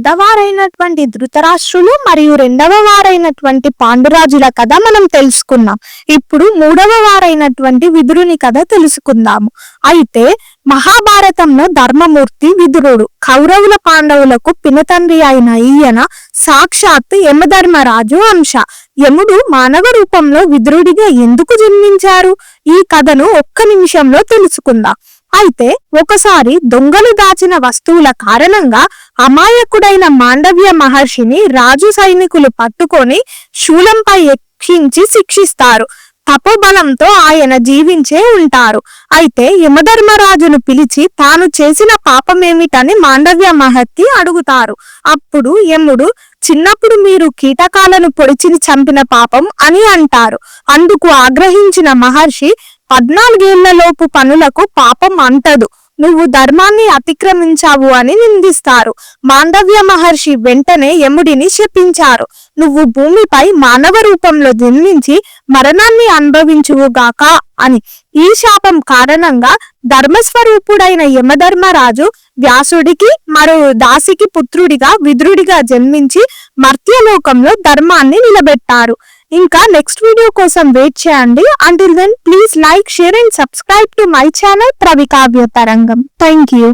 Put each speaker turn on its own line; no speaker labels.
పెద్దవారైనటువంటి ధృతరాష్ట్రులు మరియు రెండవ వారైనటువంటి పాండురాజుల కథ మనం తెలుసుకున్నాం. ఇప్పుడు మూడవ వారైనటువంటి విదురుని కథ తెలుసుకుందాము. అయితే మహాభారతంలో ధర్మమూర్తి విదురుడు. కౌరవుల పాండవులకు పినతండ్రి అయిన ఈయన సాక్షాత్ యమధర్మరాజు అంశ. యముడు మానవ రూపంలో విదురుడిగా ఎందుకు జన్మించారు? ఈ కథను ఒక్క నిమిషంలో తెలుసుకుందాం. అయితే ఒకసారి దొంగలు దాచిన వస్తువుల కారణంగా అమాయకుడైన మాండవ్య మహర్షిని రాజు సైనికులు పట్టుకొని శూలంపై ఎక్కించి శిక్షిస్తారు. తపోబలంతో ఆయన జీవించే ఉంటారు. అయితే యమధర్మరాజును పిలిచి తాను చేసిన పాపమేమిటని మాండవ్య మహర్షి అడుగుతారు. అప్పుడు యముడు, చిన్నప్పుడు మీరు కీటకాలను పొడిచి చంపిన పాపం అని అంటారు. అందుకు ఆగ్రహించిన మహర్షి, 14 ఏళ్లలోపు పనులకు పాపం అంటదు, నువ్వు ధర్మాన్ని అతిక్రమించావు అని నిందిస్తారు. మాండవ్య మహర్షి వెంటనే యముడిని శపించారు, నువ్వు భూమిపై మానవ రూపంలో జన్మించి మరణాన్ని అనుభవించువుగాక అని. ఈ శాపం కారణంగా ధర్మస్వరూపుడైన యమధర్మరాజు వ్యాసుడికి మరో దాసికి పుత్రుడిగా విదురుడిగా జన్మించి మర్త్యలోకంలో ధర్మాన్ని నిలబెట్టారు. ఇంకా నెక్స్ట్ వీడియో కోసం వెయిట్ చేయండి. Until then please like, share and subscribe to my channel Pravikavya Tarangam. Thank you.